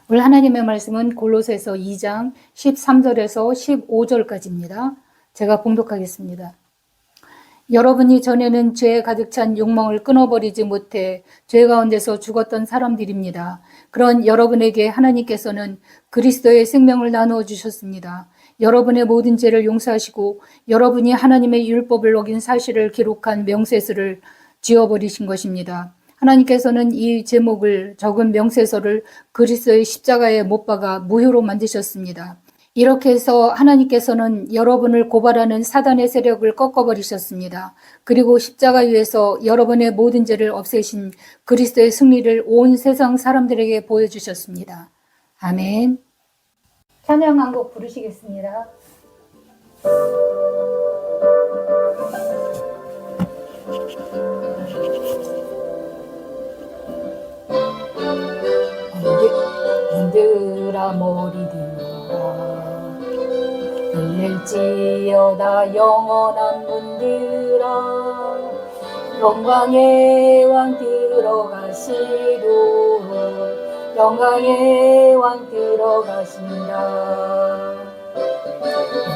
오늘 하나님의 말씀은 골로새서 2장 13절에서 15절까지입니다. 제가 봉독하겠습니다. 여러분이 전에는 죄에 가득 찬 욕망을 끊어버리지 못해 죄 가운데서 죽었던 사람들입니다. 그런 여러분에게 하나님께서는 그리스도의 생명을 나누어 주셨습니다. 여러분의 모든 죄를 용서하시고 여러분이 하나님의 율법을 어긴 사실을 기록한 명세서를 지워버리신 것입니다. 하나님께서는 이 제목을 적은 명세서를 그리스도의 십자가에 못 박아 무효로 만드셨습니다. 이렇게 해서 하나님께서는 여러분을 고발하는 사단의 세력을 꺾어버리셨습니다. 그리고 십자가 위에서 여러분의 모든 죄를 없애신 그리스도의 승리를 온 세상 사람들에게 보여주셨습니다. 아멘. 찬양 한 곡 부르시겠습니다. 흔들아 머리 들어라 들릴지어다 영원한 문들아 영광의 왕 들어가시도록 영광의 왕 들어가신다.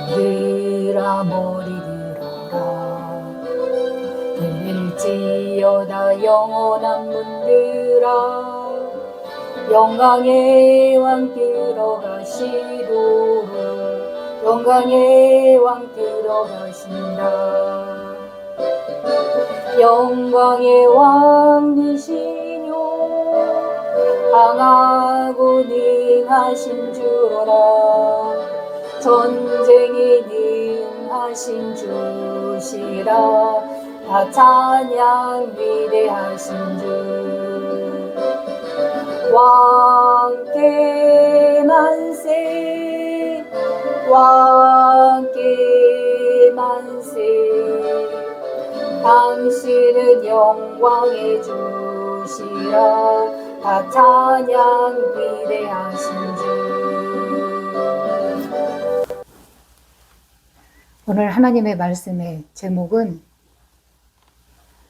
흔들아 머리 들어라 들릴지어다 영원한 문들아 영광의 왕 들어가시도록 영광의 왕 들어가신다. 영광의 왕이시뇨 강하고 능하신 주로라 전쟁에 능하신 주시라 다 찬양 위대하신 주 왕께 만세 왕께 만세 당신은 영광의 주시라 다 찬양 위대하신 주. 오늘 하나님의 말씀의 제목은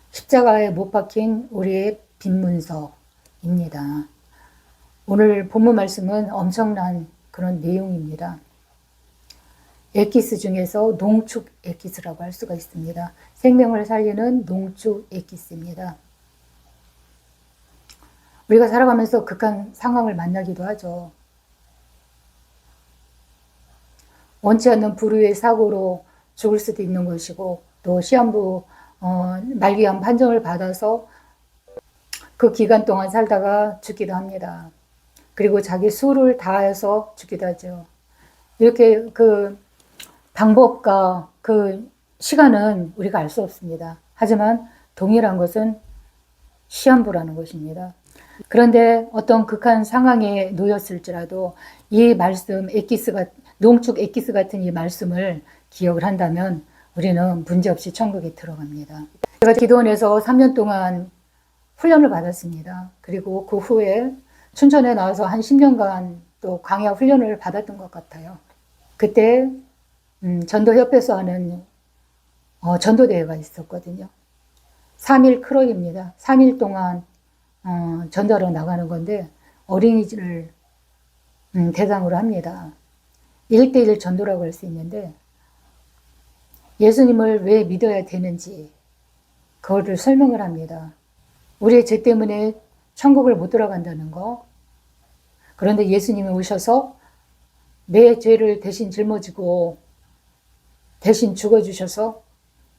십자가에 못 박힌 우리의 빈문서입니다. 오늘 본문 말씀은 엄청난 그런 내용입니다. 엑기스 중에서 농축 엑기스라고 할 수가 있습니다. 생명을 살리는 농축 엑기스입니다. 우리가 살아가면서 극한 상황을 만나기도 하죠. 원치 않는 불의의 사고로 죽을 수도 있는 것이고 또 시한부 말기암 판정을 받아서 그 기간 동안 살다가 죽기도 합니다. 그리고 자기 수를 다해서 죽기도 하죠. 이렇게 그 방법과 그 시간은 우리가 알 수 없습니다. 하지만 동일한 것은 시한부라는 것입니다. 그런데 어떤 극한 상황에 놓였을지라도 이 말씀, 농축 엑기스 같은 이 말씀을 기억을 한다면 우리는 문제없이 천국에 들어갑니다. 제가 기도원에서 3년 동안 훈련을 받았습니다. 그리고 그 후에 춘천에 나와서 한 10년간 또 광야 훈련을 받았던 것 같아요. 그때 전도협회에서 하는 전도대회가 있었거든요. 3일 크로입니다. 3일 동안 전도하러 나가는 건데 어린이집을 대상으로 합니다. 1대1 전도라고 할 수 있는데 예수님을 왜 믿어야 되는지 그거를 설명을 합니다. 우리의 죄 때문에 천국을 못 들어간다는 거. 그런데 예수님이 오셔서 내 죄를 대신 짊어지고 대신 죽어주셔서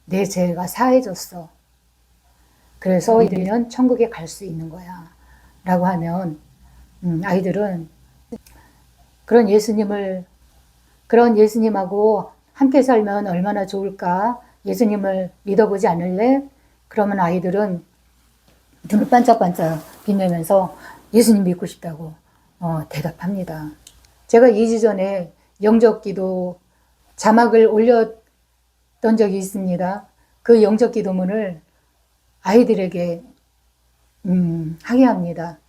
내 죄가 사해졌어. 그래서 이들은 천국에 갈 수 있는 거야. 라고 하면 아이들은 그런 예수님하고 함께 살면 얼마나 좋을까? 예수님을 믿어보지 않을래? 그러면 아이들은 눈을 반짝반짝 빛내면서 예수님 믿고 싶다고 대답합니다. 제가 2주 전에 영접기도 자막을 올렸던 적이 있습니다. 그 영접기도문을 아이들에게 하게 합니다.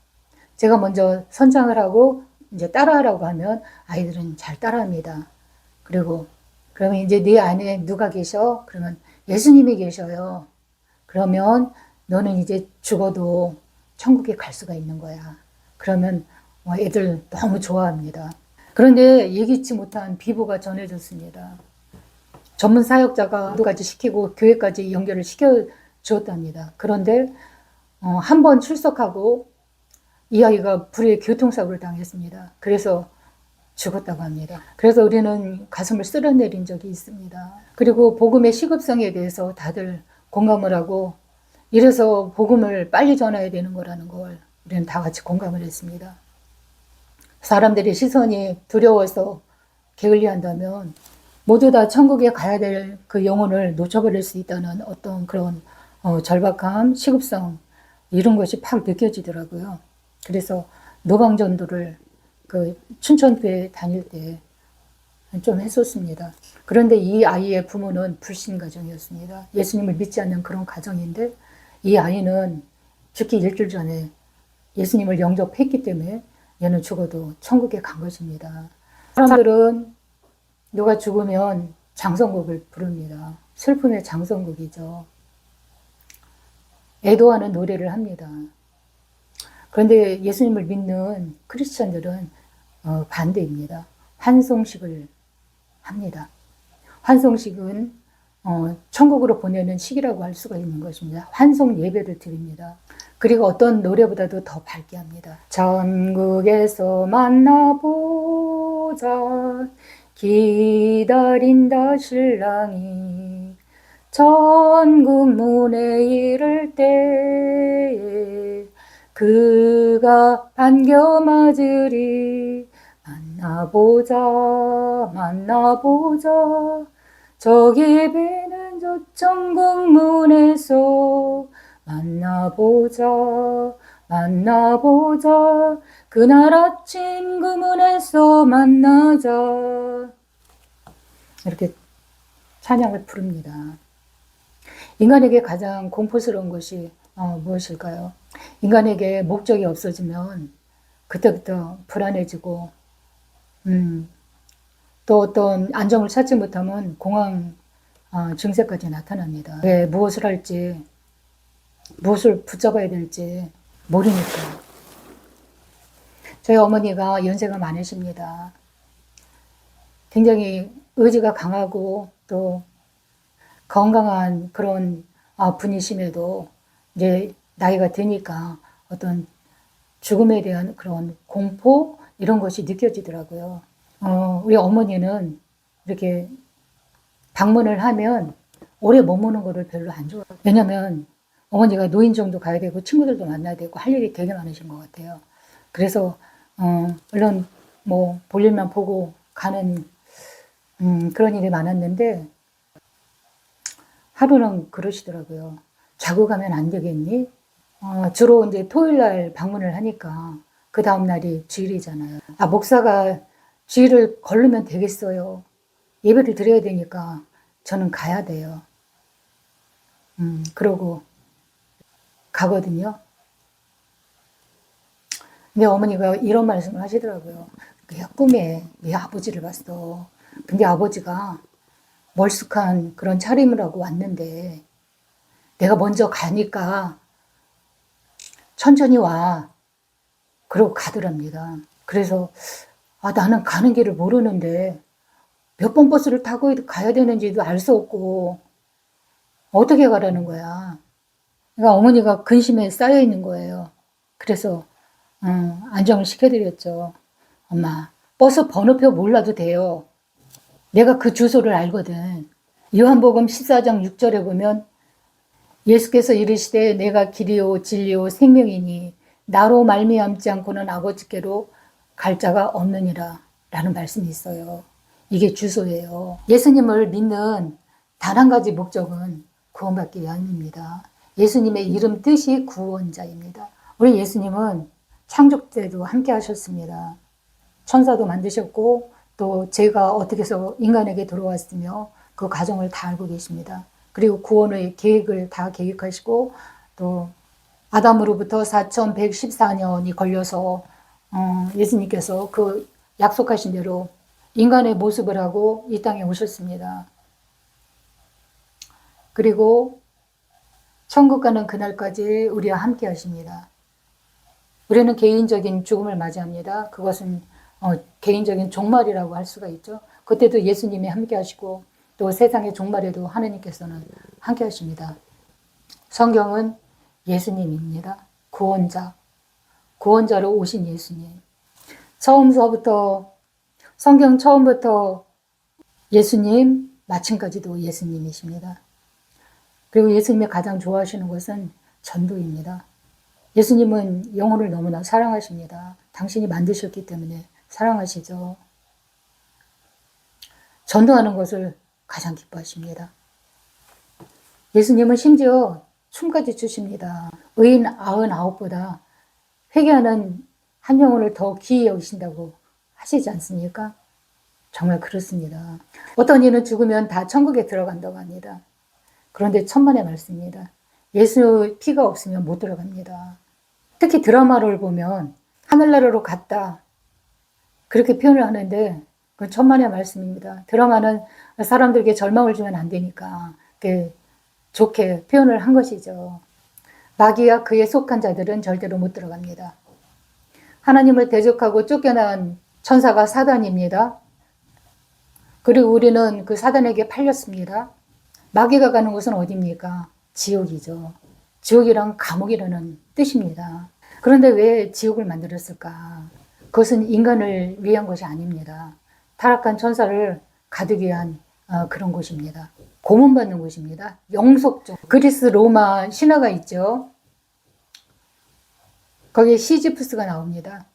제가 먼저 선창을 하고 이제 따라하라고 하면 아이들은 잘 따라합니다. 그러면 이제 네 안에 누가 계셔? 그러면 예수님이 계셔요. 그러면 너는 이제 죽어도 천국에 갈 수가 있는 거야. 그러면 애들 너무 좋아합니다. 그런데 예기치 못한 비보가 전해졌습니다. 전문 사역자가 까지 시키고 교회까지 연결을 시켜 주었답니다. 그런데 한 번 출석하고 이 아이가 불의의 교통사고를 당했습니다. 그래서 죽었다고 합니다. 그래서 우리는 가슴을 쓸어내린 적이 있습니다. 그리고 복음의 시급성에 대해서 다들 공감을 하고, 이래서 복음을 빨리 전해야 되는 거라는 걸 우리는 다 같이 공감을 했습니다. 사람들의 시선이 두려워서 게을리한다면 모두 다 천국에 가야 될 그 영혼을 놓쳐버릴 수 있다는 어떤 그런 절박함, 시급성, 이런 것이 팍 느껴지더라고요. 그래서 노방전도를 그 춘천교회 다닐 때 좀 했었습니다. 그런데 이 아이의 부모는 불신 가정이었습니다. 예수님을 믿지 않는 그런 가정인데, 이 아이는 죽기 일주일 전에 예수님을 영접했기 때문에 얘는 죽어도 천국에 간 것입니다. 사람들은 누가 죽으면 장성곡을 부릅니다. 슬픔의 장성곡이죠. 애도하는 노래를 합니다. 그런데 예수님을 믿는 크리스천들은 반대입니다. 환송식을 합니다. 환송식은 천국으로 보내는 시기라고 할 수가 있는 것입니다. 환송 예배를 드립니다. 그리고 어떤 노래보다도 더 밝게 합니다. 천국에서 만나보자, 기다린다 신랑이, 천국 문에 이를 때에 그가 반겨 맞으리. 만나보자, 만나보자, 저기 배는 저 천국 문에서 만나보자, 만나보자, 그날 아침 그 문에서 만나자. 이렇게 찬양을 부릅니다. 인간에게 가장 공포스러운 것이 무엇일까요? 인간에게 목적이 없어지면 그때부터 불안해지고, 또 어떤 안정을 찾지 못하면 공황 증세까지 나타납니다. 왜 무엇을 할지, 무엇을 붙잡아야 될지 모르니까. 저희 어머니가 연세가 많으십니다. 굉장히 의지가 강하고 또 건강한 그런 분이심에도 이제 나이가 드니까 어떤 죽음에 대한 그런 공포, 이런 것이 느껴지더라고요. 우리 어머니는 이렇게 방문을 하면 오래 머무는 거를 별로 안 좋아해요. 왜냐면 어머니가 노인정도 가야 되고 친구들도 만나야 되고 할 일이 되게 많으신 것 같아요. 그래서 물론 뭐 볼 일만 보고 가는 그런 일이 많았는데, 하루는 그러시더라고요. 자고 가면 안 되겠니? 주로 이제 토요일 날 방문을 하니까 그 다음 날이 주일이잖아요. 목사가 주일을 걸르면 되겠어요. 예배를 드려야 되니까 저는 가야 돼요. 그러고 가거든요. 근데 어머니가 이런 말씀을 하시더라고요. 그냥 꿈에 내 아버지를 봤어. 근데 아버지가 멀쑥한 그런 차림을 하고 왔는데 내가 먼저 가니까 천천히 와. 그러고 가더랍니다. 그래서 나는 가는 길을 모르는데 몇 번 버스를 타고 가야 되는지도 알 수 없고 어떻게 가라는 거야. 그러니까 어머니가 근심에 쌓여 있는 거예요. 그래서 안정을 시켜드렸죠. 엄마, 버스 번호표 몰라도 돼요. 내가 그 주소를 알거든. 요한복음 14장 6절에 보면 예수께서 이르시되 내가 길이요 진리요 생명이니 나로 말미암지 않고는 아버지께로 갈 자가 없느니라 라는 말씀이 있어요. 이게 주소예요. 예수님을 믿는 단 한 가지 목적은 구원받기 위함입니다. 예수님의 이름 뜻이 구원자입니다. 우리 예수님은 창조 때도 함께 하셨습니다. 천사도 만드셨고 또 죄가 어떻게 해서 인간에게 들어왔으며 그 과정을 다 알고 계십니다. 그리고 구원의 계획을 다 계획하시고 또 아담으로부터 4114년이 걸려서 예수님께서 그 약속하신 대로 인간의 모습을 하고 이 땅에 오셨습니다. 그리고 천국 가는 그날까지 우리와 함께 하십니다. 우리는 개인적인 죽음을 맞이합니다. 그것은 개인적인 종말이라고 할 수가 있죠. 그때도 예수님이 함께 하시고 또 세상의 종말에도 하나님께서는 함께 하십니다. 성경은 예수님입니다. 구원자로 오신 예수님. 성경 처음부터 예수님, 마침까지도 예수님이십니다. 그리고 예수님이 가장 좋아하시는 것은 전도입니다. 예수님은 영혼을 너무나 사랑하십니다. 당신이 만드셨기 때문에 사랑하시죠. 전도하는 것을 가장 기뻐하십니다. 예수님은 심지어 춤까지 추십니다. 의인 99보다 회개하는 한 영혼을 더 귀히 여기신다고 하시지 않습니까? 정말 그렇습니다. 어떤 이는 죽으면 다 천국에 들어간다고 합니다. 그런데 천만의 말씀입니다. 예수 피가 없으면 못 들어갑니다. 특히 드라마를 보면 하늘나라로 갔다 그렇게 표현을 하는데 그건 천만의 말씀입니다. 드라마는 사람들에게 절망을 주면 안 되니까 좋게 표현을 한 것이죠. 마귀와 그에 속한 자들은 절대로 못 들어갑니다. 하나님을 대적하고 쫓겨난 천사가 사단입니다. 그리고 우리는 그 사단에게 팔렸습니다. 마귀가 가는 곳은 어디입니까? 지옥이죠. 지옥이란 감옥이라는 뜻입니다. 그런데 왜 지옥을 만들었을까? 그것은 인간을 위한 것이 아닙니다. 타락한 천사를 가두기 위한 그런 곳입니다. 고문받는 곳입니다. 영속적. 그리스 로마 신화가 있죠. 거기에 시지프스가 나옵니다.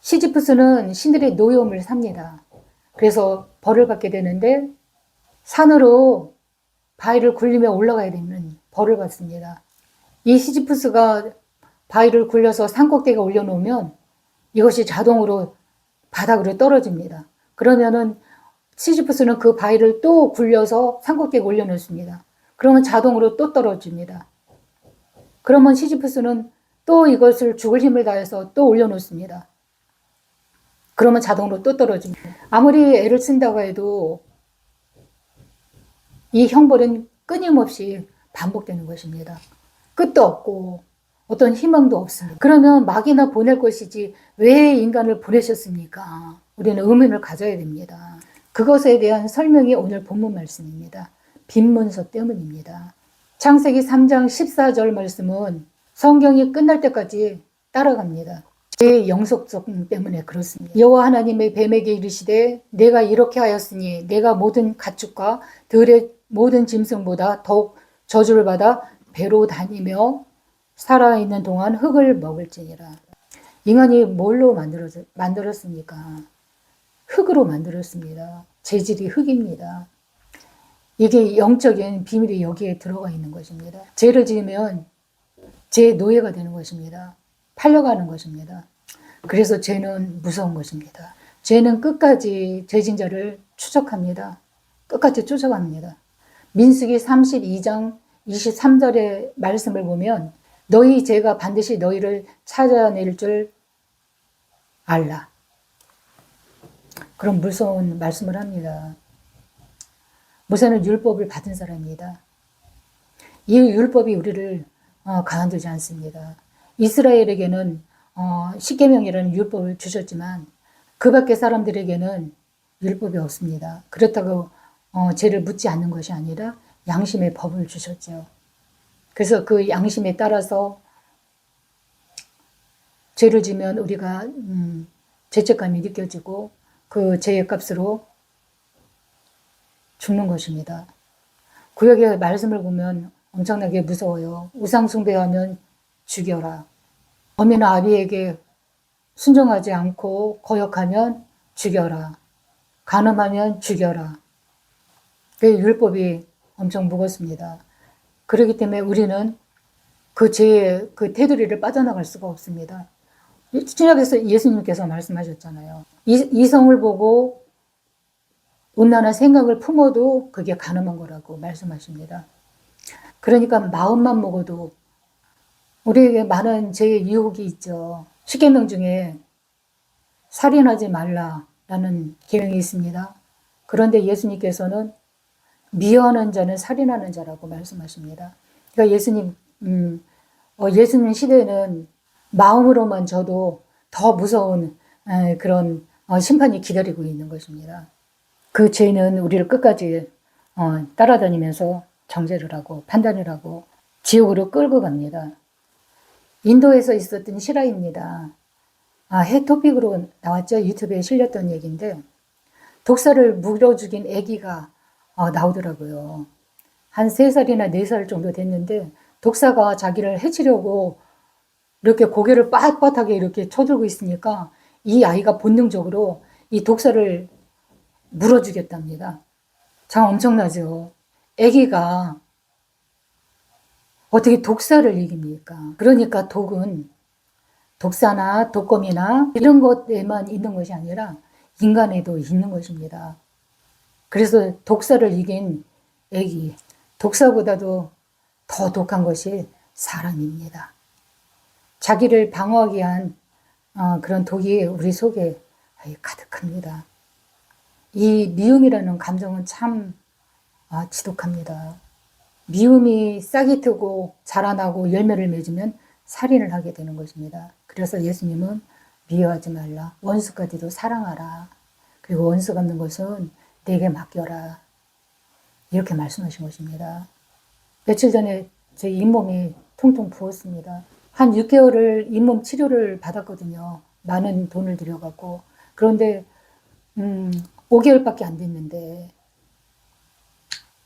시지프스는 신들의 노여움을 삽니다. 그래서 벌을 받게 되는데 산으로 바위를 굴리며 올라가야 되는 벌을 받습니다. 이 시지프스가 바위를 굴려서 산꼭대기에 올려놓으면 이것이 자동으로 바닥으로 떨어집니다. 그러면은 시지프스는 그 바위를 또 굴려서 산꼭대기에 올려놓습니다. 그러면 자동으로 또 떨어집니다. 그러면 시지프스는 또 이것을 죽을 힘을 다해서 또 올려놓습니다. 그러면 자동으로 또 떨어집니다. 아무리 애를 쓴다고 해도 이 형벌은 끊임없이 반복되는 것입니다. 끝도 없고 어떤 희망도 없습니다. 그러면 마귀나 보낼 것이지 왜 인간을 보내셨습니까? 우리는 의문을 가져야 됩니다. 그것에 대한 설명이 오늘 본문 말씀입니다. 빈문서 때문입니다. 창세기 3장 14절 말씀은 성경이 끝날 때까지 따라갑니다. 제 영속성 때문에 그렇습니다. 여호와 하나님의 뱀에게 이르시되 내가 이렇게 하였으니 내가 모든 가축과 들의 모든 짐승보다 더욱 저주를 받아 배로 다니며 살아있는 동안 흙을 먹을지니라. 인간이 뭘로 만들었습니까? 흙으로 만들었습니다. 재질이 흙입니다. 이게 영적인 비밀이 여기에 들어가 있는 것입니다. 죄를 지으면 죄의 노예가 되는 것입니다. 팔려가는 것입니다. 그래서 죄는 무서운 것입니다. 죄는 끝까지 죄진 자를 추적합니다. 끝까지 쫓아갑니다. 민수기 32장 23절의 말씀을 보면 너희 죄가 반드시 너희를 찾아낼 줄 알라. 그런 무서운 말씀을 합니다. 모세는 율법을 받은 사람입니다. 이 율법이 우리를 가만두지 않습니다. 이스라엘에게는 십계명이라는 율법을 주셨지만 그 밖의 사람들에게는 율법이 없습니다. 그렇다고 죄를 묻지 않는 것이 아니라 양심의 법을 주셨죠. 그래서 그 양심에 따라서 죄를 지면 우리가 죄책감이 느껴지고 그 죄의 값으로 죽는 것입니다. 구약의 말씀을 보면 엄청나게 무서워요. 우상 숭배하면 죽여라. 어미나 아비에게 순종하지 않고 거역하면 죽여라. 간음하면 죽여라. 그 율법이 엄청 무겁습니다. 그렇기 때문에 우리는 그 죄의 그 테두리를 빠져나갈 수가 없습니다. 신약에서 예수님께서 말씀하셨잖아요. 이성을 보고 온난한 생각을 품어도 그게 가늠한 거라고 말씀하십니다. 그러니까 마음만 먹어도 우리에게 많은 죄의 유혹이 있죠. 십계명 중에 살인하지 말라라는 계명이 있습니다. 그런데 예수님께서는 미워하는 자는 살인하는 자라고 말씀하십니다. 그러니까 예수님 시대에는 마음으로만 저도 더 무서운 그런 심판이 기다리고 있는 것입니다. 그 죄는 우리를 끝까지 따라다니면서 정죄를 하고 판단을 하고 지옥으로 끌고 갑니다. 인도에서 있었던 실화입니다. 해 토픽으로 나왔죠. 유튜브에 실렸던 얘기인데 독사를 물어 죽인 아기가 나오더라고요. 한 3살이나 4살 정도 됐는데 독사가 자기를 해치려고 이렇게 고개를 빳빳하게 이렇게 쳐들고 있으니까 이 아이가 본능적으로 이 독사를 물어 죽였답니다. 참 엄청나죠. 아기가 어떻게 독사를 이깁니까? 그러니까 독은 독사나 독거미나 이런 것에만 있는 것이 아니라 인간에도 있는 것입니다. 그래서 독사를 이긴 아기, 독사보다도 더 독한 것이 사람입니다. 자기를 방어하기 위한 그런 독이 우리 속에 가득합니다. 이 미움이라는 감정은 참 지독합니다. 미움이 싹이 트고 자라나고 열매를 맺으면 살인을 하게 되는 것입니다. 그래서 예수님은 미워하지 말라. 원수까지도 사랑하라. 그리고 원수 갚는 것은 내게 맡겨라. 이렇게 말씀하신 것입니다. 며칠 전에 제 잇몸이 통통 부었습니다. 한 6개월을 잇몸 치료를 받았거든요. 많은 돈을 들여갖고. 그런데 5개월밖에 안 됐는데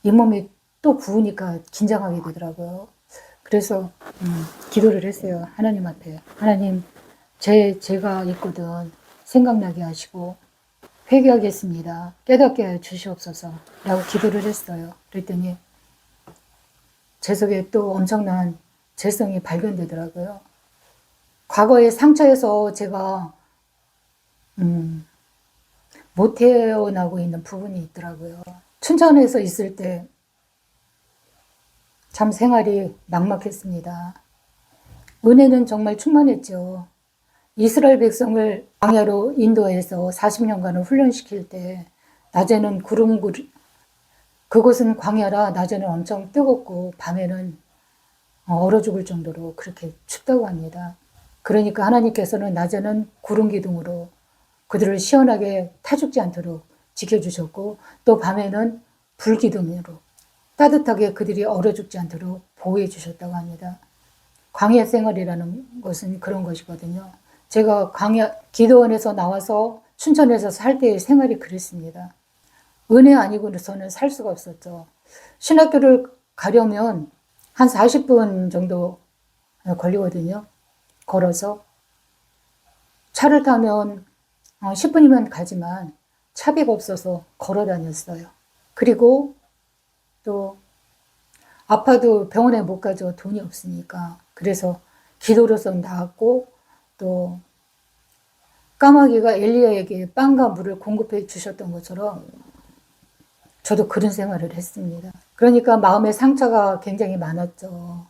잇몸이 또 부으니까 긴장하게 되더라고요. 그래서 기도를 했어요. 하나님 앞에. 하나님, 죄가 있거든. 생각나게 하시고 회개하겠습니다. 깨닫게 하여 주시옵소서. 라고 기도를 했어요. 그랬더니 제 속에 또 엄청난 죄성이 발견되더라고요. 과거의 상처에서 제가 못 태어나고 있는 부분이 있더라고요. 춘천에서 있을 때 참 생활이 막막했습니다. 은혜는 정말 충만했죠. 이스라엘 백성을 광야로 인도해서 40년간을 훈련시킬 때 낮에는 그곳은 광야라 낮에는 엄청 뜨겁고 밤에는 얼어 죽을 정도로 그렇게 춥다고 합니다. 그러니까 하나님께서는 낮에는 구름 기둥으로 그들을 시원하게 타 죽지 않도록 지켜주셨고 또 밤에는 불 기둥으로 따뜻하게 그들이 얼어 죽지 않도록 보호해 주셨다고 합니다. 광야 생활이라는 것은 그런 것이거든요. 제가 기도원에서 나와서 춘천에서 살 때의 생활이 그랬습니다. 은혜 아니고서는 살 수가 없었죠. 신학교를 가려면 한 40분 정도 걸리거든요. 걸어서. 차를 타면 10분이면 가지만 차비가 없어서 걸어 다녔어요. 그리고 또 아파도 병원에 못 가죠. 돈이 없으니까. 그래서 기도로서 나왔고 또 까마귀가 엘리야에게 빵과 물을 공급해 주셨던 것처럼 저도 그런 생활을 했습니다. 그러니까 마음의 상처가 굉장히 많았죠.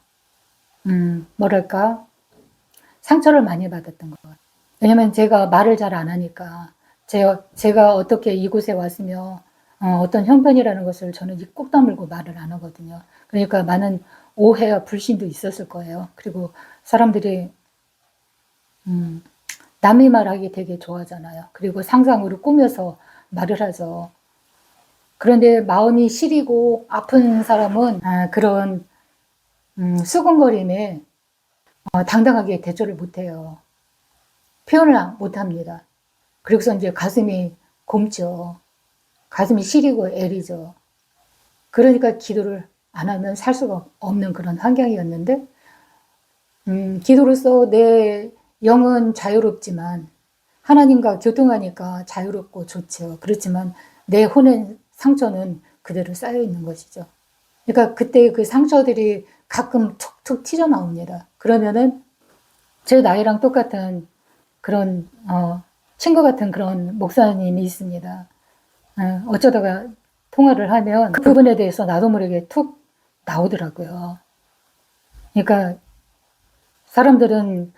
뭐랄까 상처를 많이 받았던 것 같아요. 왜냐면 제가 말을 잘 안 하니까 제가 어떻게 이곳에 왔으며 어떤 형편이라는 것을 저는 꼭 다물고 말을 안 하거든요. 그러니까 많은 오해와 불신도 있었을 거예요. 그리고 사람들이 남의 말하기 되게 좋아하잖아요. 그리고 상상으로 꾸며서 말을 하죠. 그런데 마음이 시리고 아픈 사람은 그런 수근거림에 당당하게 대처를 못해요. 표현을 못합니다. 그래서 이제 가슴이 곪죠. 가슴이 시리고 애리죠. 그러니까 기도를 안 하면 살 수가 없는 그런 환경이었는데 기도로서 내 영은 자유롭지만 하나님과 교통하니까 자유롭고 좋죠. 그렇지만 내 혼의 상처는 그대로 쌓여 있는 것이죠. 그러니까 그때 그 상처들이 가끔 툭툭 튀어나옵니다. 그러면은 제 나이랑 똑같은 그런 친구 같은 그런 목사님이 있습니다. 어쩌다가 통화를 하면 그 부분에 대해서 나도 모르게 툭 나오더라고요. 그러니까 사람들은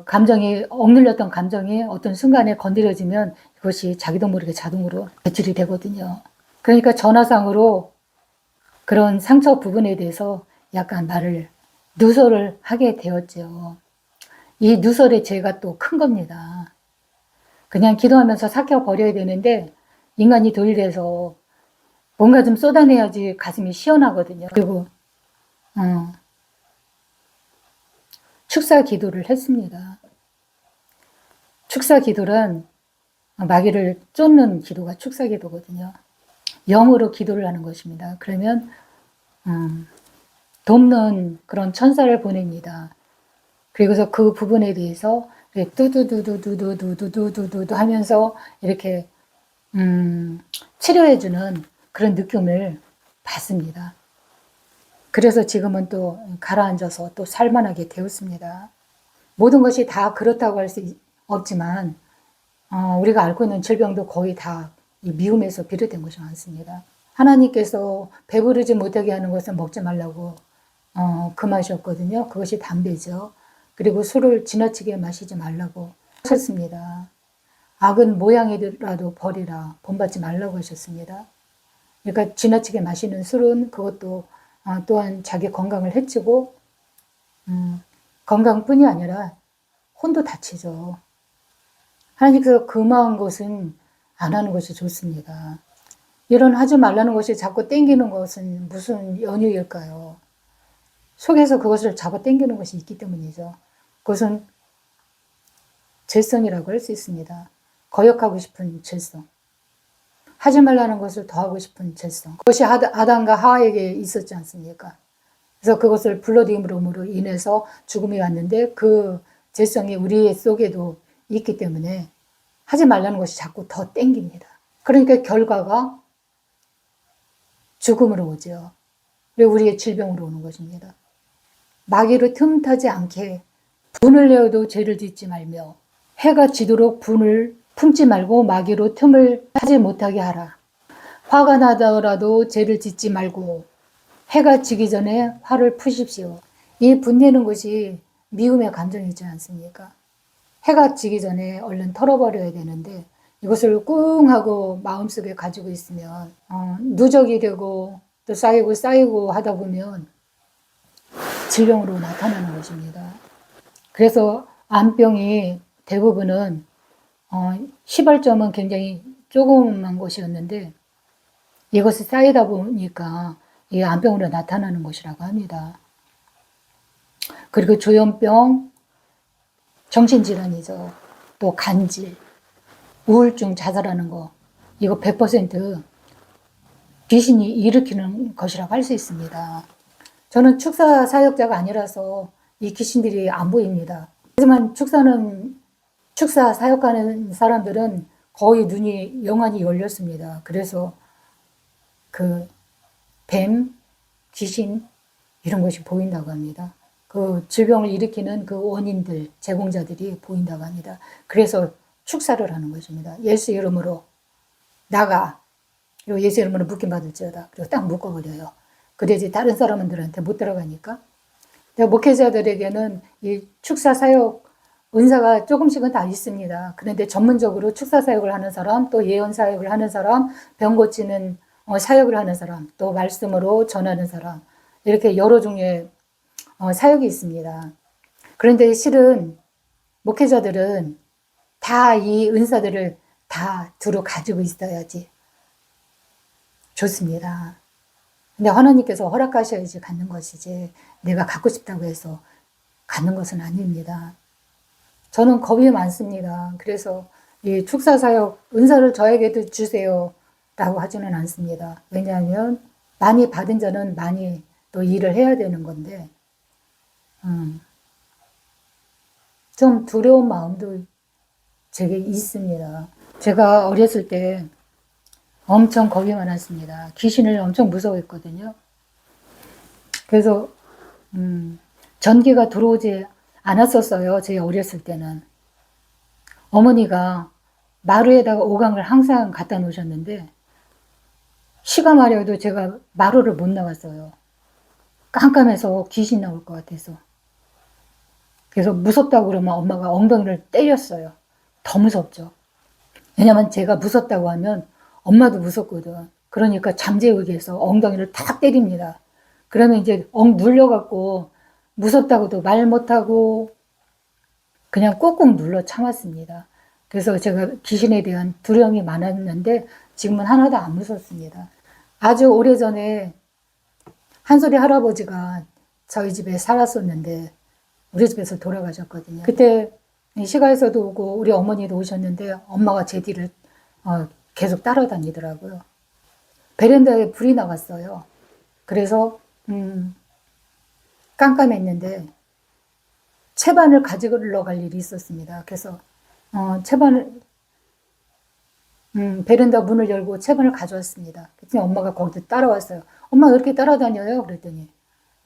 감정이 억눌렸던 감정이 어떤 순간에 건드려지면 이것이 자기도 모르게 자동으로 배출이 되거든요. 그러니까 전화상으로 그런 상처 부분에 대해서 약간 말을 누설을 하게 되었죠. 이 누설의 죄가 또 큰 겁니다. 그냥 기도하면서 삭혀버려야 되는데 인간이 돌돼서 뭔가 좀 쏟아내야지 가슴이 시원하거든요. 그리고 축사 기도를 했습니다. 축사 기도는 마귀를 쫓는 기도가 축사 기도거든요. 영으로 기도를 하는 것입니다. 그러면 돕는 그런 천사를 보냅니다. 그리고서 그 부분에 대해서 뚜두두두두두두두두두 하면서 이렇게 치료해주는 그런 느낌을 받습니다. 그래서 지금은 또 가라앉아서 또 살만하게 되었습니다. 모든 것이 다 그렇다고 할 수 없지만 우리가 앓고 있는 질병도 거의 다 이 미움에서 비롯된 것이 많습니다. 하나님께서 배부르지 못하게 하는 것은 먹지 말라고 금하셨거든요. 그것이 담배죠. 그리고 술을 지나치게 마시지 말라고 하셨습니다. 악은 모양이라도 버리라, 본받지 말라고 하셨습니다. 그러니까 지나치게 마시는 술은 그것도 또한 자기 건강을 해치고 건강뿐이 아니라 혼도 다치죠. 하나님께서 금한 것은 안 하는 것이 좋습니다. 이런 하지 말라는 것이 자꾸 땡기는 것은 무슨 연유일까요? 속에서 그것을 잡아 당기는 것이 있기 때문이죠. 그것은 죄성이라고 할 수 있습니다. 거역하고 싶은 죄성. 하지 말라는 것을 더 하고 싶은 죄성. 그것이 아담과 하와에게 있었지 않습니까? 그래서 그것을 불러들임으로 인해서 죽음이 왔는데 그 죄성이 우리 속에도 있기 때문에 하지 말라는 것이 자꾸 더 땡깁니다. 그러니까 결과가 죽음으로 오죠. 그리고 우리의 질병으로 오는 것입니다. 마귀로 틈타지 않게 분을 내어도 죄를 짓지 말며 해가 지도록 분을 품지 말고 마귀로 틈을 타지 못하게 하라. 화가 나더라도 죄를 짓지 말고 해가 지기 전에 화를 푸십시오. 이 분내는 것이 미움의 감정이지 않습니까? 해가 지기 전에 얼른 털어버려야 되는데 이것을 꿍 하고 마음속에 가지고 있으면 누적이 되고 또 쌓이고 하다 보면 질병으로 나타나는 것입니다. 그래서 암병이 대부분은 시발점은 굉장히 조그만 것이었는데 이것이 쌓이다 보니까 이 암병으로 나타나는 것이라고 합니다. 그리고 조현병, 정신질환이죠. 또 간질, 우울증, 자살하는 거 이거 100% 귀신이 일으키는 것이라고 할 수 있습니다. 저는 축사 사역자가 아니라서 이 귀신들이 안 보입니다. 하지만 축사 사역하는 사람들은 거의 눈이 영안이 열렸습니다. 그래서 그 뱀, 귀신 이런 것이 보인다고 합니다. 그 질병을 일으키는 그 원인들, 제공자들이 보인다고 합니다. 그래서 축사를 하는 것입니다. 예수 이름으로 나가. 그리고 예수 이름으로 묶임 받을지어다. 그리고 딱 묶어버려요. 그래야지 다른 사람들한테 못 들어가니까. 목회자들에게는 이 축사 사역 은사가 조금씩은 다 있습니다. 그런데 전문적으로 축사 사역을 하는 사람, 또 예언 사역을 하는 사람, 병 고치는 사역을 하는 사람, 또 말씀으로 전하는 사람, 이렇게 여러 종류의 사역이 있습니다. 그런데 실은 목회자들은 다 이 은사들을 다 두루 가지고 있어야지 좋습니다. 근데 하나님께서 허락하셔야지 갖는 것이지 내가 갖고 싶다고 해서 갖는 것은 아닙니다. 저는 겁이 많습니다. 그래서 이 축사사역 은사를 저에게도 주세요 라고 하지는 않습니다. 왜냐하면 많이 받은 자는 많이 또 일을 해야 되는 건데 좀 두려운 마음도 제게 있습니다. 제가 어렸을 때 엄청 겁이 많았습니다. 귀신을 엄청 무서워했거든요. 그래서 전기가 들어오지 않았었어요. 제 어렸을 때는. 어머니가 마루에다가 오강을 항상 갖다 놓으셨는데 시가 마려도 제가 마루를 못 나갔어요. 깜깜해서 귀신 나올 것 같아서. 그래서 무섭다고 그러면 엄마가 엉덩이를 때렸어요. 더 무섭죠. 왜냐면 제가 무섭다고 하면 엄마도 무섭거든. 그러니까 잠재우기 위해서 엉덩이를 탁 때립니다. 그러면 이제 눌려갖고 무섭다고도 말 못하고 그냥 꾹꾹 눌러 참았습니다. 그래서 제가 귀신에 대한 두려움이 많았는데 지금은 하나도 안 무섭습니다. 아주 오래전에 한소리 할아버지가 저희 집에 살았었는데 우리 집에서 돌아가셨거든요. 그때 시가에서도 오고 우리 어머니도 오셨는데 엄마가 제 뒤를 계속 따라다니더라고요. 베란다에 불이 나갔어요. 그래서 깜깜했는데 채반을 가지러 갈 일이 있었습니다. 그래서 채반을 베란다 문을 열고 채반을 가져왔습니다. 그랬더니 엄마가 거기서 따라왔어요. 엄마 왜 이렇게 따라다녀요? 그랬더니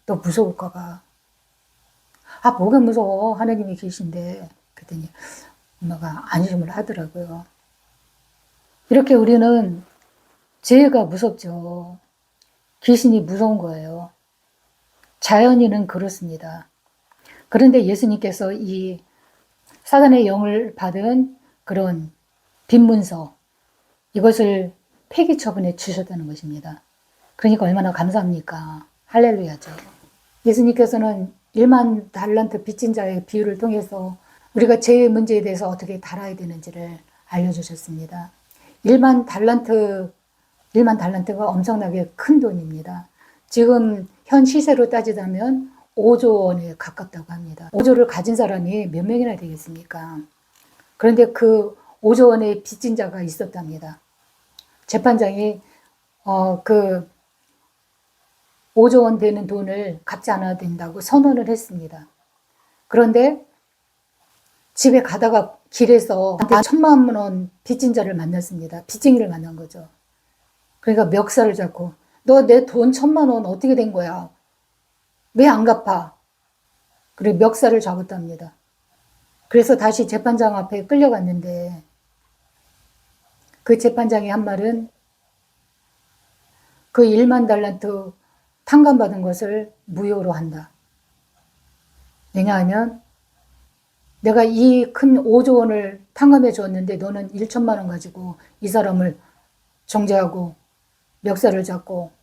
너 무서울까 봐. 아 뭐가 무서워, 하나님이 계신데. 그랬더니 엄마가 안심을 하더라고요. 이렇게 우리는 죄가 무섭죠. 귀신이 무서운 거예요. 자연인은 그렇습니다. 그런데 예수님께서 이 사단의 영을 받은 그런 빈문서, 이것을 폐기 처분해 주셨다는 것입니다. 그러니까 얼마나 감사합니까? 할렐루야죠. 예수님께서는 1만 달란트 빚진 자의 비유를 통해서 우리가 죄의 문제에 대해서 어떻게 달아야 되는지를 알려주셨습니다. 1만 달란트가 엄청나게 큰 돈입니다. 지금 현 시세로 따지자면 5조 원에 가깝다고 합니다. 5조를 가진 사람이 몇 명이나 되겠습니까? 그런데 그 5조 원의 빚진 자가 있었답니다. 재판장이 그 5조 원 되는 돈을 갚지 않아야 된다고 선언을 했습니다. 그런데 집에 가다가 길에서 1,000만 원 빚진 자를 만났습니다. 빚쟁이를 만난 거죠. 그러니까 멱살을 잡고 너 내 돈 1,000만 원 어떻게 된 거야? 왜 안 갚아? 그리고 멱살을 잡았답니다. 그래서 다시 재판장 앞에 끌려갔는데 그 재판장이 한 말은 그 1만 달란트 탕감받은 것을 무효로 한다. 왜냐하면 내가 이 큰 5조 원을 탕감해 줬는데 너는 1,000만 원 가지고 이 사람을 정죄하고 멱살을 잡고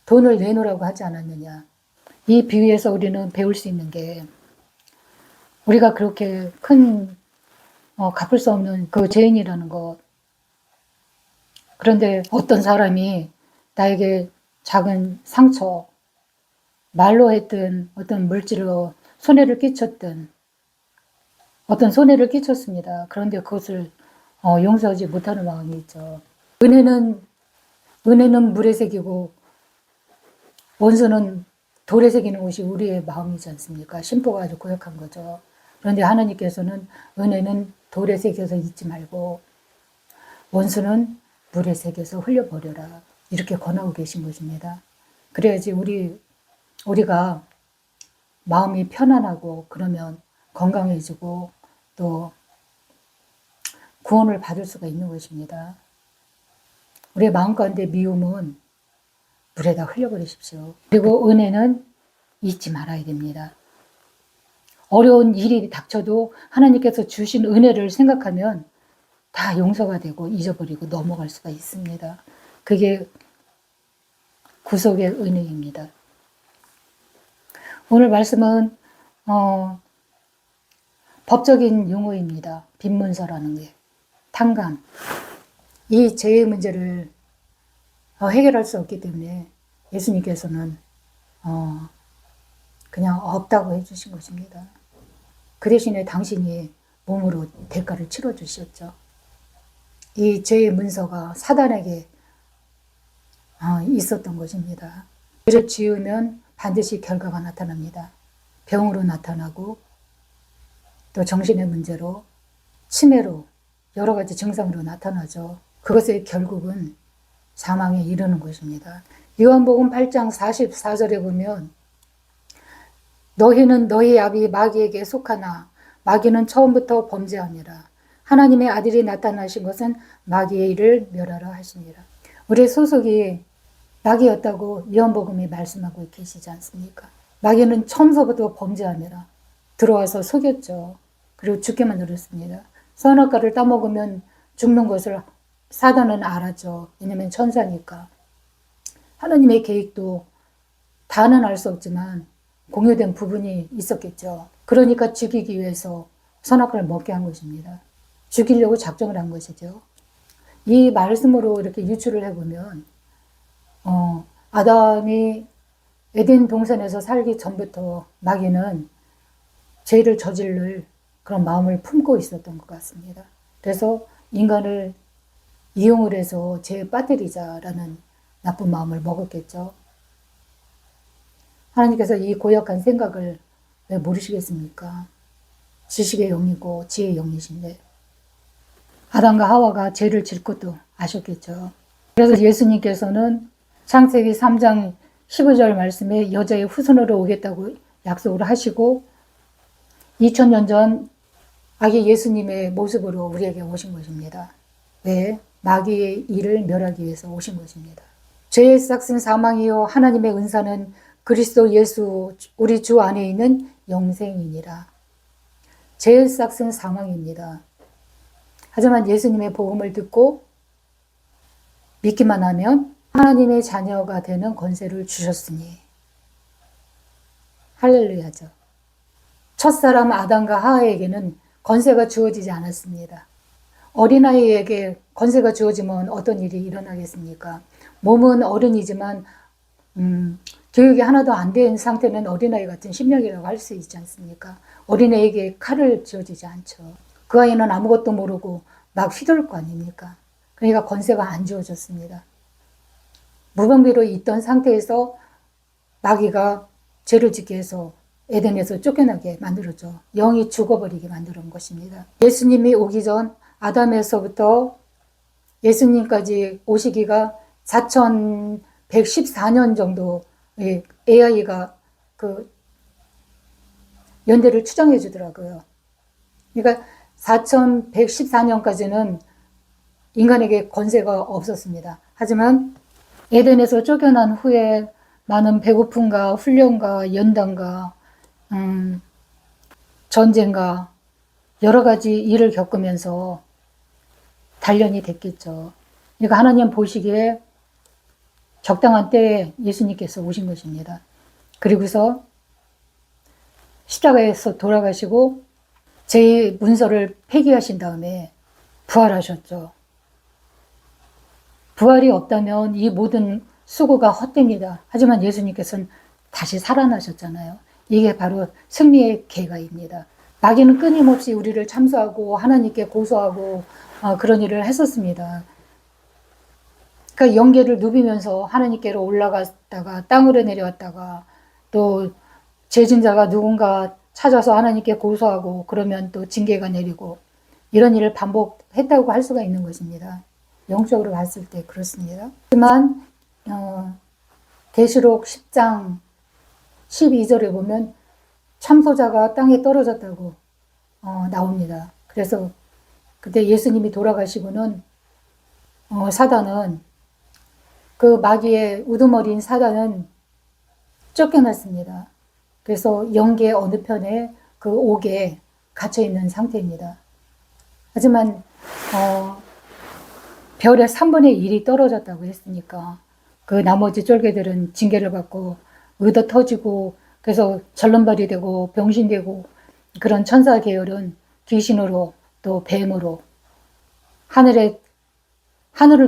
돈을 내놓으라고 하지 않았느냐. 이 비유에서 우리는 배울 수 있는 게 우리가 그렇게 큰 갚을 수 없는 그 죄인이라는 것. 그런데 어떤 사람이 나에게 작은 상처, 말로 했든 어떤 물질로 손해를 끼쳤든 어떤 손해를 끼쳤습니다. 그런데 그것을 용서하지 못하는 마음이 있죠. 은혜는 물에 새기고 원수는 돌에 새기는 것이 우리의 마음이지 않습니까? 심보가 아주 고약한 거죠. 그런데 하나님께서는 은혜는 돌에 새겨서 잊지 말고 원수는 물에 새겨서 흘려버려라. 이렇게 권하고 계신 것입니다. 그래야지 우리가 마음이 편안하고 그러면 건강해지고 또 구원을 받을 수가 있는 것입니다. 우리의 마음 가운데 미움은 물에다 흘려버리십시오. 그리고 은혜는 잊지 말아야 됩니다. 어려운 일이 닥쳐도 하나님께서 주신 은혜를 생각하면 다 용서가 되고 잊어버리고 넘어갈 수가 있습니다. 그게 구속의 은혜입니다. 오늘 말씀은 법적인 용어입니다. 빈문서라는 게. 탕감. 이 죄의 문제를 해결할 수 없기 때문에 예수님께서는 그냥 없다고 해주신 것입니다. 그 대신에 당신이 몸으로 대가를 치러주셨죠. 이 죄의 문서가 사단에게 있었던 것입니다. 죄를 지으면 반드시 결과가 나타납니다. 병으로 나타나고 또 정신의 문제로, 치매로, 여러 가지 증상으로 나타나죠. 그것의 결국은 사망에 이르는 것입니다. 요한복음 8장 44절에 보면 너희는 너희 아비 마귀에게 속하나 마귀는 처음부터 범죄함이라. 하나님의 아들이 나타나신 것은 마귀의 일을 멸하라 하시니라. 우리의 소속이 마귀였다고 요한복음이 말씀하고 계시지 않습니까? 마귀는 처음서부터 범죄함이라. 들어와서 속였죠. 그리고 죽게 만들었습니다. 선악과를 따먹으면 죽는 것을 사단은 알았죠. 왜냐하면 천사니까. 하나님의 계획도 다는 알 수 없지만 공유된 부분이 있었겠죠. 그러니까 죽이기 위해서 선악과를 먹게 한 것입니다. 죽이려고 작정을 한 것이죠. 이 말씀으로 이렇게 유추를 해보면 아담이 에덴 동산에서 살기 전부터 마귀는 죄를 저지를 그런 마음을 품고 있었던 것 같습니다. 그래서 인간을 이용을 해서 죄에 빠뜨리자라는 나쁜 마음을 먹었겠죠. 하나님께서 이 고약한 생각을 왜 모르시겠습니까? 지식의 영이고 지혜의 영이신데 아담과 하와가 죄를 질 것도 아셨겠죠. 그래서 예수님께서는 창세기 3장 15절 말씀에 여자의 후손으로 오겠다고 약속을 하시고 2000년 전 아기 예수님의 모습으로 우리에게 오신 것입니다. 왜? 마귀의 일을 멸하기 위해서 오신 것입니다. 죄의 싹슨 사망이요 하나님의 은사는 그리스도 예수 우리 주 안에 있는 영생이니라. 죄의 싹슨 사망입니다. 하지만 예수님의 복음을 듣고 믿기만 하면 하나님의 자녀가 되는 권세를 주셨으니 할렐루야죠. 첫사람 아담과 하와에게는 권세가 주어지지 않았습니다. 어린아이에게 권세가 주어지면 어떤 일이 일어나겠습니까? 몸은 어른이지만 교육이 하나도 안 된 상태는 어린아이 같은 심령이라고 할 수 있지 않습니까? 어린아이에게 칼을 쥐어지지 않죠. 그 아이는 아무것도 모르고 막 휘둘 거 아닙니까? 그러니까 권세가 안 주어졌습니다. 무방비로 있던 상태에서 마귀가 죄를 짓게 해서 에덴에서 쫓겨나게 만들었죠. 영이 죽어버리게 만드는 것입니다. 예수님이 오기 전 아담에서부터 예수님까지 오시기가 4114년 정도 AI가 그 연대를 추정해 주더라고요. 그러니까 4114년까지는 인간에게 권세가 없었습니다. 하지만 에덴에서 쫓겨난 후에 많은 배고픔과 훈련과 연단과 전쟁과 여러 가지 일을 겪으면서 단련이 됐겠죠. 그러니까 하나님 보시기에 적당한 때에 예수님께서 오신 것입니다. 그리고서 십자가에서 돌아가시고 제 문서를 폐기하신 다음에 부활하셨죠. 부활이 없다면 이 모든 수고가 헛됩니다. 하지만 예수님께서는 다시 살아나셨잖아요. 이게 바로 승리의 계가입니다. 마귀는 끊임없이 우리를 참소하고 하나님께 고소하고 그런 일을 했었습니다. 그러니까 영계를 누비면서 하나님께로 올라갔다가 땅으로 내려왔다가 또 죄진자가 누군가 찾아서 하나님께 고소하고 그러면 또 징계가 내리고 이런 일을 반복했다고 할 수가 있는 것입니다. 영적으로 봤을 때 그렇습니다. 하지만 계시록 10장 12절에 보면 참소자가 땅에 떨어졌다고 나옵니다. 그래서 그때 예수님이 돌아가시고는 사단은 그 마귀의 우두머리인 사단은 쫓겨났습니다. 그래서 영계 어느 편에 그 옥에 갇혀 있는 상태입니다. 하지만 별의 3분의 1이 떨어졌다고 했으니까 그 나머지 쫄개들은 징계를 받고 의도 터지고 그래서 절름발이 되고 병신되고 그런 천사 계열은 귀신으로 또 뱀으로 하늘을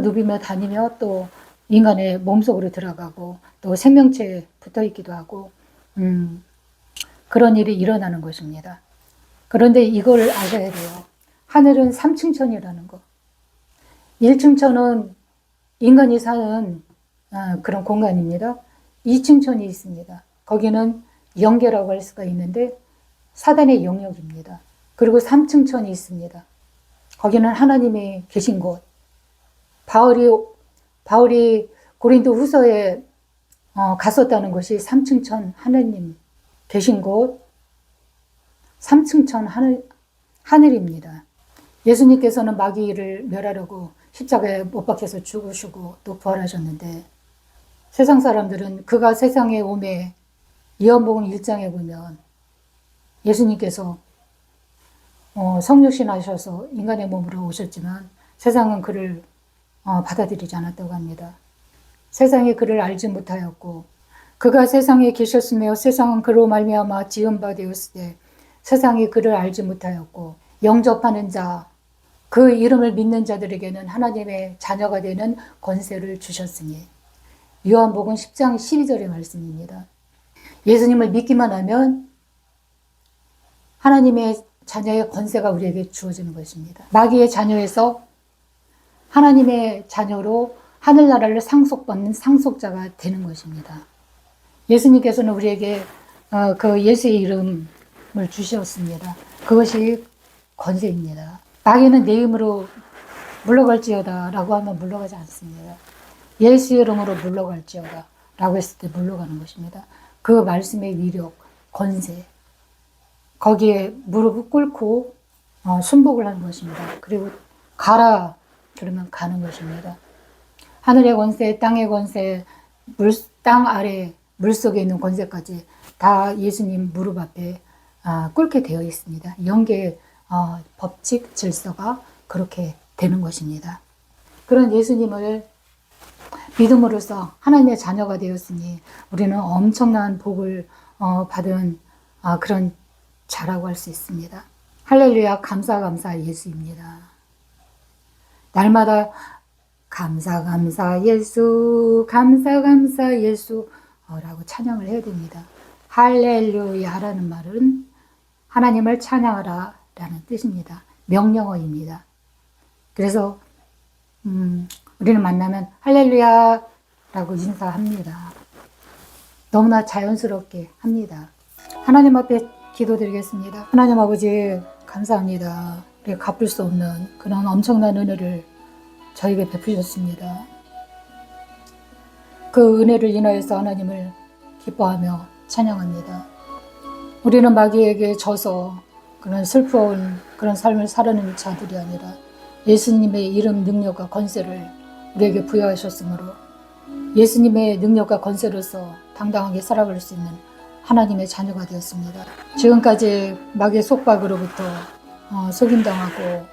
누비며 다니며 또 인간의 몸속으로 들어가고 또 생명체에 붙어 있기도 하고 그런 일이 일어나는 것입니다. 그런데 이걸 아셔야 돼요. 하늘은 3층 천이라는 거. 1층 천은 인간이 사는 그런 공간입니다. 2층 천이 있습니다. 거기는 영계라고 할 수가 있는데 사단의 영역입니다. 그리고 3층 천이 있습니다. 거기는 하나님이 계신 곳. 바울이 고린도 후서에 갔었다는 것이 3층 천 하느님 계신 곳 3층 천 하늘입니다. 예수님께서는 마귀를 멸하려고 십자가에 못 박혀서 죽으시고 또 부활하셨는데 세상 사람들은 그가 세상에 오매 요한복음 1장에 보면 예수님께서 성육신 하셔서 인간의 몸으로 오셨지만 세상은 그를 받아들이지 않았다고 합니다. 세상이 그를 알지 못하였고 그가 세상에 계셨으며 세상은 그로 말미암아 지은 바 되었으되 세상이 그를 알지 못하였고 영접하는 자 그 이름을 믿는 자들에게는 하나님의 자녀가 되는 권세를 주셨으니. 요한복음 10장 12절의 말씀입니다. 예수님을 믿기만 하면 하나님의 자녀의 권세가 우리에게 주어지는 것입니다. 마귀의 자녀에서 하나님의 자녀로 하늘나라를 상속받는 상속자가 되는 것입니다. 예수님께서는 우리에게 그 예수의 이름을 주셨습니다. 그것이 권세입니다. 마귀는 내 이름으로 물러갈지어다 라고 하면 물러가지 않습니다. 예수의 이름으로 물러갈지어다 라고 했을 때 물러가는 것입니다. 그 말씀의 위력, 권세, 거기에 무릎을 꿇고 순복을 하는 것입니다. 그리고 가라 그러면 가는 것입니다. 하늘의 권세, 땅의 권세, 땅 아래 물속에 있는 권세까지 다 예수님 무릎 앞에 꿇게 되어 있습니다. 영계의 법칙, 질서가 그렇게 되는 것입니다. 그런 예수님을 믿음으로써 하나님의 자녀가 되었으니 우리는 엄청난 복을 받은 그런 자라고 할 수 있습니다. 할렐루야, 감사 예수입니다. 날마다 감사 예수, 감사 예수 라고 찬양을 해야 됩니다. 할렐루야라는 말은 하나님을 찬양하라 라는 뜻입니다. 명령어입니다. 그래서 우리는 만나면 할렐루야 라고 인사합니다. 너무나 자연스럽게 합니다. 하나님 앞에 기도드리겠습니다. 하나님 아버지 감사합니다. 우리가 갚을 수 없는 그런 엄청난 은혜를 저에게 베푸셨습니다. 그 은혜를 인하여서 하나님을 기뻐하며 찬양합니다. 우리는 마귀에게 져서 그런 슬퍼온 그런 삶을 살아내는 자들이 아니라 예수님의 이름, 능력과 권세를 우리에게 부여하셨으므로 예수님의 능력과 권세로서 당당하게 살아갈 수 있는 하나님의 자녀가 되었습니다. 지금까지 마귀의 속박으로부터 속임당하고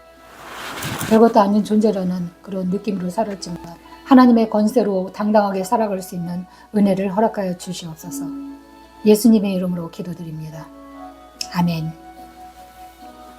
별것도 아닌 존재라는 그런 느낌으로 살았지만 하나님의 권세로 당당하게 살아갈 수 있는 은혜를 허락하여 주시옵소서. 예수님의 이름으로 기도드립니다. 아멘.